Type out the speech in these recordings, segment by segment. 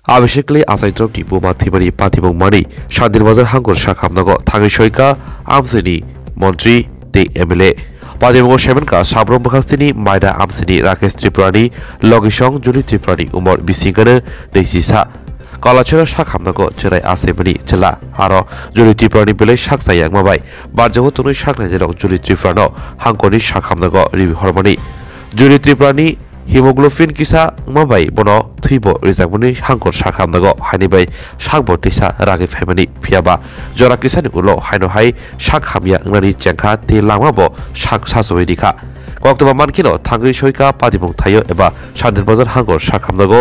আবেশিকলি আসাইদ্রবটি বোমা থিমারি পাতিবং মানি শান্তির বাজার হাঙ্গর শাখামনগ থাঙ্গি সৈকা আমসিনি মন্ত্রী তে এমএলএ পাতিবং সেমেনকা সাব্রম বখাস্তিনি মাইদা আমসিনি রাকেশ ত্রিপুরানি লগিসং জুলি ত্রিপুরানি উমর বিসিঙ্গানো दैसिसा কলাছড়া শাখামনগ চেরাই আসেমনি চেলা আরো জুলি ত্রিপুরানি বেলে শাকসাই একমাবাই বারজাগো তনুই শাকনাইজেরক জুলি ত্রিপুরানো হাঙ্গনি শাখামনগ রিবি হরমনি জুলি ত্রিপুরানি হিমোগ্লোবিন কিসা মাবাই বন থৈব রিজাকমনি হাঙ্কর শাখামনাগ হাইনিবাই শাকব টিসা রাগে ফেমানি ফিয়াবা জরা কিসানি উলো হাইনো হাই শাক হামিয়া ngani চেংখা তে লামাবো শাক সাসই দিখা কক্তবা মানকিনো থাঙ্গি সৈকা পাতিবং থাইও এবা শান্তির বাজার হাঙ্কর শাখামনাগ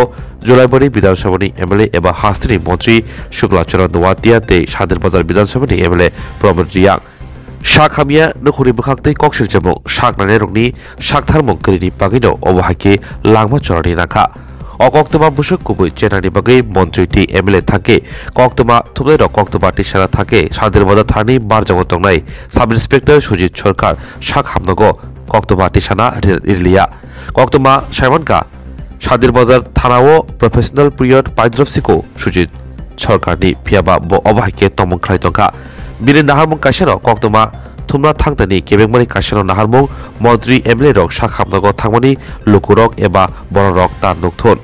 জুলাইবাড়ি বিধানসভানি এমএলএ এবা হাস্তিনি মন্ত্রী শুক্লাচরণ নোয়াতিয়া তে শান্তির বাজার বিধানসভানি এমএলএ প্রমোদ রিয়াং শাখামিয়া নখরি বখাকতে কক্সিল জমং শাকনানে রংনি শাকথারমং গরিনি বাগিনো অবহাকে লাংমা চরানি নাখা অকক্তমা বুসক কুবুই চেনানি বাগৈ মন্ত্রী টি এমএলএ থাকে কক্তমা থুবলাই রক কক্তমা টিসারা থাকে শান্তির বাজার থানি বারজাগো তংনাই সাব ইন্সপেক্টর সুজিত সরকার শাক হামনগ কক্তমা টিসানা রিলিয়া কক্তমা সাইমনকা শান্তির বাজার থানাও প্রফেশনাল পিরিয়ড পাইদ্রপসিকো সুজিত সরকারনি ফিয়াবা অবহাকে তমং খাই তংকা বিনে নাহারমং কাশেনো কক্তমা থুমনা থাংতানি কেবেংমানি কাশেনো নাহারমং মন্ত্রী এমএলএ রক শাখামনগ থাংমানি লুকুরক এবা বড়রক তা নকথন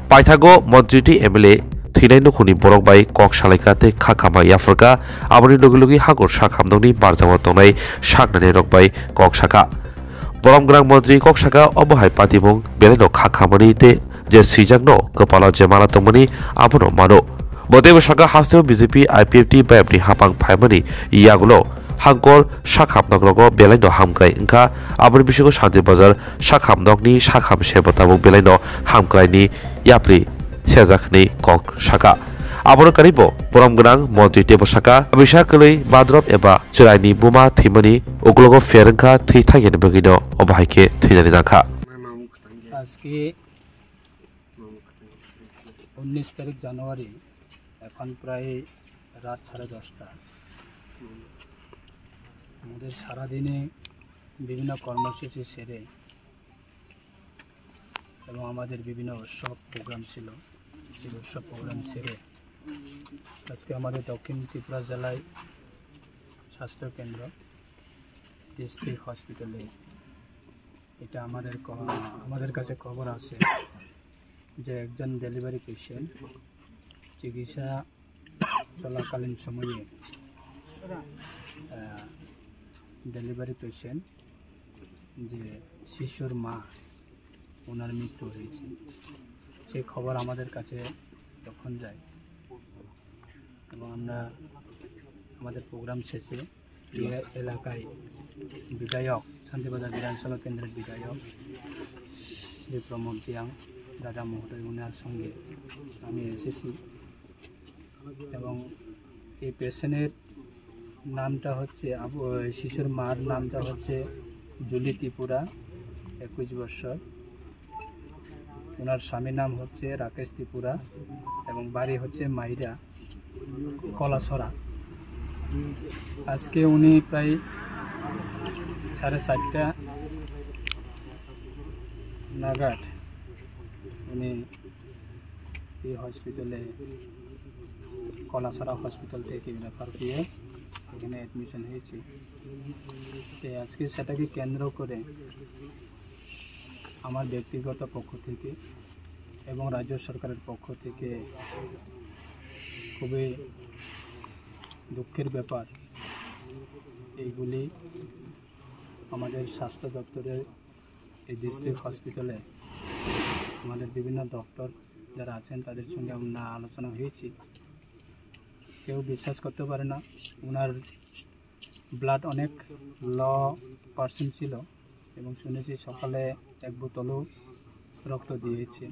পাইথাগো মন্ত্রীটি এমএলএ থৈনাই নখুনি বরক বাই কক সালাইকাতে খাখামা ইয়াফরকা আমনি লগি হাগর শাখামনগনি বারজামা তংনাই শাকনানি রক বাই কক শাখা বরমগ্রাং মন্ত্রী কক শাখা অবহাই পাতিবং বেলেনো খাখামানিতে যে সিজাগনো কপালা জেমালা তংমানি আবনো মানো বদেব শাখা হাস্তেও বিজেপি আইপিএফটি বাইপনি হাপাং ফাইমানি ইয়াগুলো হাঙ্কর শাখামনগ বেলাইনো হামক্রাই ওংখা আবর বিশিক শান্তি বাজার শাখামনগনি শাখাম সেবতাবক বেলাইনো হামক্রাইনি ইয়াপ্রি সেজাখনি কক শাখা আবর কারিব বরমগ্রাং মন্ত্রী টেব শাখা বিশাকलै বাদ্রব এবা চেরাইনি বোমা থিমানি ওগুলগ ফেরংখা থৈ থাকেন বগিনো অবহাইকে থৈনানি নাখা আজকে 19 তারিখ জানুয়ারি এখন প্রায় রাত 10:30 আমাদের সারাদিনে বিভিন্ন কর্মসূচি সেরে এবং আমাদের বিভিন্ন উৎসব প্রোগ্রাম ছিল সেই উৎসব প্রোগ্রাম সেরে আজকে আমাদের দক্ষিণ ত্রিপুরা জেলায় স্বাস্থ্যকেন্দ্র ডিস্ট্রিক্ট হসপিটালে এটা আমাদের কাছে খবর আছে যে একজন ডেলিভারি পেশেন্ট চিকিৎসা চলাকালীন সময়ে ডেলিভারি পেশেন্ট যে শিশুর মা ওনার মৃত্যু হয়েছে সেই খবর আমাদের কাছে তখন যায় এবং আমরা আমাদের প্রোগ্রাম শেষে এই এলাকায় বিধায়ক শান্তিবাজার বিধানসভা কেন্দ্রের বিধায়ক শ্রী প্রমোদ রিয়াং দাদা মহোদয় ওনার সঙ্গে আমি এসেছি এবং এই পেশেন্টের নামটা হচ্ছে শিশুর মার নামটা হচ্ছে জুলি ত্রিপুরা 21 বছর ওনার স্বামীর নাম হচ্ছে রাকেশ ত্রিপুরা এবং বাড়ি হচ্ছে মাইরা কলাছড়া আজকে উনি প্রায় 4:30 নাগাদ উনি এই হসপিটালে কলাছড়া হসপিটাল থেকে রেফার দিয়ে এখানে অ্যাডমিশন হয়েছে আজকে সেটাকে কেন্দ্র করে আমার ব্যক্তিগত পক্ষ থেকে এবং রাজ্য সরকারের পক্ষ থেকে খুবই দুঃখের ব্যাপার এইগুলি আমাদের স্বাস্থ্য দপ্তরের এই ডিস্ট্রিক্ট হসপিটালে আমাদের বিভিন্ন ডক্টর যারা আছেন তাদের সঙ্গে আমরা আলোচনা হয়েছি কেউ বিশ্বাস করতে পারে না ওনার ব্লাড অনেক লো% ছিল এবং শুনেছি সকালে 1 বোতলও রক্ত দিয়েছে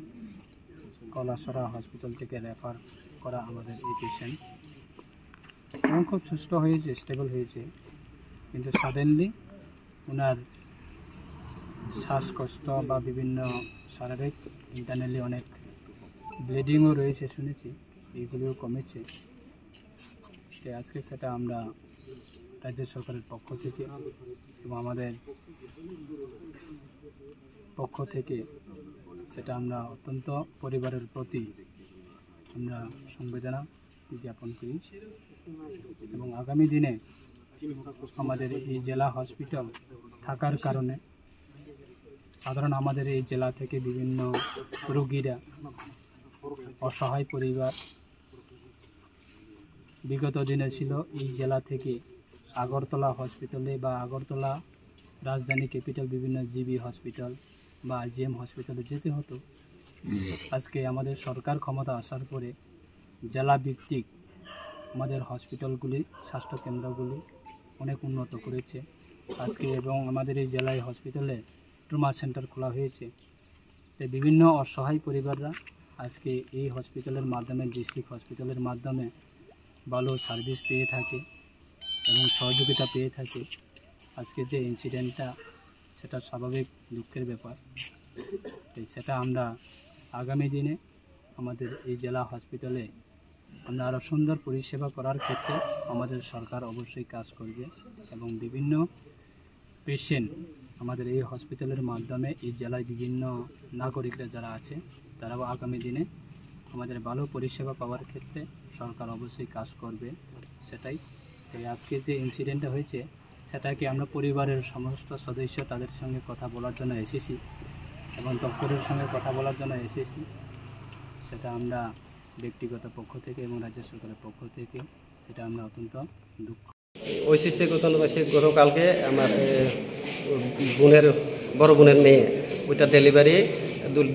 কলাছড়া হসপিটাল থেকে রেফার করা আমাদের এই পেশেন্ট এবং খুব সুস্থ হয়েছে স্টেবল হয়েছে কিন্তু সাডেনলি ওনার শ্বাসকষ্ট বা বিভিন্ন শারীরিক ইন্টারনালি অনেক ব্লিডিংও রয়েছে শুনেছি এইগুলিও কমেছে আজকে সেটা আমরা রাজ্য সরকারের পক্ষ থেকে এবং আমাদের পক্ষ থেকে সেটা আমরা অত্যন্ত পরিবারের প্রতি আমরা সংবেদনা জ্ঞাপন করি এবং আগামী দিনে আমাদের এই জেলা হসপিটাল থাকার কারণে সাধারণ আমাদের এই জেলা থেকে বিভিন্ন রোগীরা, অসহায় পরিবার বিগত দিনে ছিল এই জেলা থেকে আগরতলা হসপিটালে বা আগরতলা রাজধানী ক্যাপিটাল বিভিন্ন জিবি হসপিটাল বা জিএম হসপিটালে যেতে হতো। আজকে আমাদের সরকার ক্ষমতা আসার পরে জেলা ভিত্তিক আমাদের হসপিটালগুলি, স্বাস্থ্যকেন্দ্রগুলি অনেক উন্নত করেছে আজকে, এবং আমাদের এই জেলায় হসপিটালে ট্রমা সেন্টার খোলা হয়েছে। তাই বিভিন্ন অসহায় পরিবাররা আজকে এই হসপিটালের মাধ্যমে, ডিস্ট্রিক্ট হসপিটালের মাধ্যমে ভালো সার্ভিস পেয়ে থাকে এবং সহযোগিতা পেয়ে থাকে। আজকে যে ইনসিডেন্টটা, সেটা স্বাভাবিক দুঃখের ব্যাপার। তাই সেটা আমরা আগামী দিনে আমাদের এই জেলা হসপিটালে আমরা আরও সুন্দর পরিষেবা করার ক্ষেত্রে আমাদের সরকার অবশ্যই কাজ করবে এবং বিভিন্ন পেশেন্ট আমাদের এই হসপিটালের মাধ্যমে এই জেলায় বিভিন্ন নাগরিকরা যারা আছে তারাও আগামী দিনে আমাদের ভালো পরিষেবা পাওয়ার ক্ষেত্রে সরকার অবশ্যই কাজ করবে। সেটাই তাই আজকে যে ইনসিডেন্টটা হয়েছে সেটাকে আমরা পরিবারের সমস্ত সদস্য তাদের সঙ্গে কথা বলার জন্য এসেছি এবং ডক্টরের সঙ্গে কথা বলার জন্য এসেছি। সেটা আমরা ব্যক্তিগত পক্ষ থেকে এবং রাজ্য সরকারের পক্ষ থেকে সেটা আমরা অত্যন্ত দুঃখ। ঐশিষ্ট্য ঘটনা হয়েছে গতকালকে আমার বড় বোনের মেয়ে, ওইটা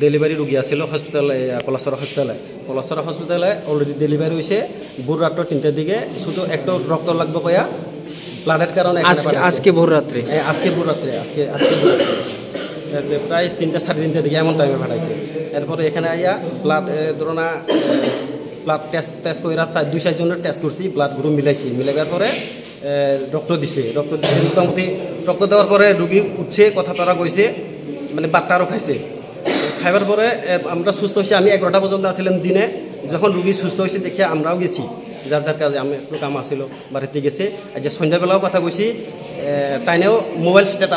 ডেলিভারি রুগী আছিল হসপিটালে, কলাসরা হসপিটালে অলরেডি ডেলিভারি হয়েছে। ভোর রাত্র 3টার দিকে শুধু একটু রক্ত লাগবে কয়া ব্লাডের কারণে আজকে ভোর রাত্রে প্রায় 3টা 3:30 দিকে এমন টাইমে পাঠাইছে। এরপরে এখানে আইয়া ব্লাড ধরনা ব্লাড টেস্ট করে 2-4 জনের টেস্ট করছি, ব্লাড গ্রুপ মিলাইবার পরে রক্ত দিছে মোটামুটি। রক্ত দেওয়ার পরে রুগী উঠছে, কথা তারা কইছে, মানে বাচ্চা আরও খাইবার পরে আমরা সুস্থ হয়েছি। আমি 11টা পর্যন্ত আসছিলাম দিনে। যখন রুগী সুস্থ হয়েছে দেখে আমরাও গেছি, যার কাজে আমি একটু কাম আসছিল বাড়িতে গেছে। আর যে সন্ধ্যাবেলাও কথা কইছি, তাইনেও মোবাইল স্টেট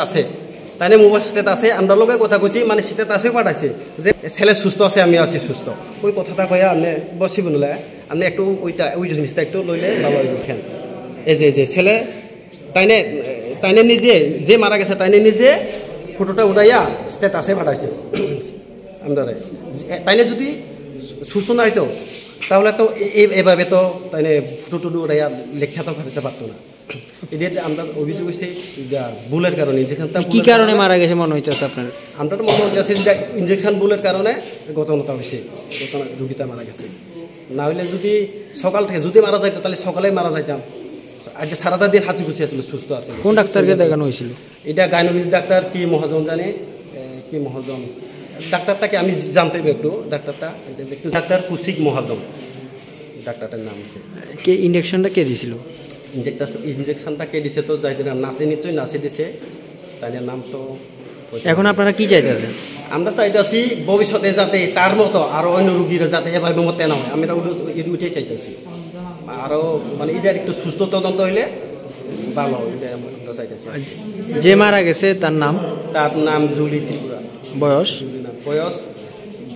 আছে, আমরা লোকে কথা কইছি, মানে স্টেট আছে পাঠাইছে যে ছেলে সুস্থ আছে, আমি আছি সুস্থ। ওই কথাটা কয়া আপনি বসিব নলে, আপনি একটু ওই জিনিসটা একটু লইলে ভালো হইব। এই যে ছেলে তাইনে নিজে যে মারা গেছে, তাইনে নিজে ফটোটা উঠাইয়া স্টেট আছে পাঠাইছে আমরা। তাইনে যদি সুস্থ না হইতো তাহলে তো এভাবে তো তাইনে ফটো উঠাইয়া লেখা তো পাঠাতে পারতো না। এটা আমরা অভিযোগ হয়েছে ভুলের কারণে। ইনজেকশনটা কি কারণে মারা গেছে মনে হইতেছে আপনার? আমরা তো মনে হচ্ছে যে ইনজেকশন ভুলের কারণে ঘটনাটা হয়েছে, রুগীটা মারা গেছে। না হইলে যদি সকাল থেকে যদি মারা যাইতো তাহলে সকালে মারা যাইতাম। আজ সারাটা দিন হাসি খুশি আছিল, সুস্থ আছে। কোন ডাক্তারকে দেখানো হয়েছিল? এটা গাইনোলজিস্ট ডাক্তার কি মহাজন জানে, কি মহাজন ডাক্তারটাকে আমি জানতে একটু, ডাক্তার কুশিক মহাজন ডাক্তারটার নাম হচ্ছে। কে ইনজেকশনটা কে দিছিল? ইনজেকশনটা কে দিছে তো যাই দিলাম, নাচে নিশ্চয়ই নাচে দিছে, তাই নাম তো। এখন আপনারা কি চাইতেছেন? আমরা চাইতেছি ভবিষ্যতে যাতে তার মতো আরও অন্য রুগীরা যাতে এভাবে মতে না হয়, আমরা ওইটাই চাইতেছি। আরও মানে এটার একটু সুস্থ তদন্ত হইলে ভালো, এটা আমরা চাইতেছি। যে মারা গেছে তার নাম জুলি ত্রিপুরা। বয়স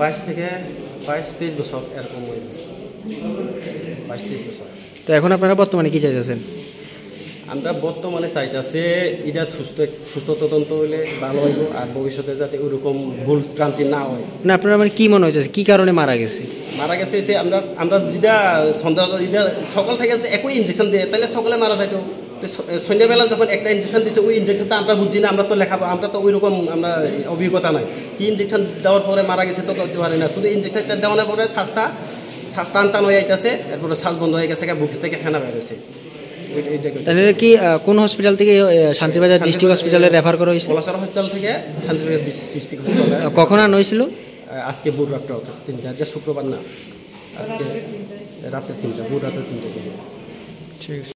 22-23 বছর এরকম, 22-23 বছর। তো এখন আপনারা বর্তমানে কি চাইতেছেন? আমরা বর্তমানে চাইতেছি এটা সুস্থ তদন্ত হইলে ভালো হইব, আর ভবিষ্যতে যাতে ওইরকম ভুল ক্রান্তি না হয়। না আপনারা মানে কি মনে হচ্ছে কি কারণে মারা গেছে? সে আমরা যেটা সন্দেহ, যেটা সকাল থেকে একই ইনজেকশন দিয়ে তাহলে সকালে মারা যাইতো। সন্ধ্যাবেলা যখন একটা ইনজেকশন দিচ্ছে, ওই ইনজেকশনটা আমরা বুঝছি না, আমরা তো লেখাবো, আমরা তো ওইরকম আমরা অভিজ্ঞতা নাই। কি ইনজেকশন দেওয়ার পরে মারা গেছে তো করতে পারি না। শুধু ইনজেকশনটা দেওয়ার পরে শ্বাসটা টান হয়ে যাইতেছে, এরপরে শ্বাস বন্ধ হয়ে গেছে, বুক থেকে ফেনা বের হয়েছে। তাহলে কি কোন হসপিটাল থেকে শান্তিবাজার ডিস্ট্রিক্ট হসপিটালে রেফার করা হয়েছে? কলাসরা হসপিটাল থেকে শান্তিবাজার ডিস্ট্রিক্ট হসপিটালে। কখন আনা হয়েছিল? আজকে ভোর রাত্রে 3টা, যে শুক্রবার না, আজকে রাত্রে 3টা, ভোর রাত্রে 3টা। ঠিক আছে।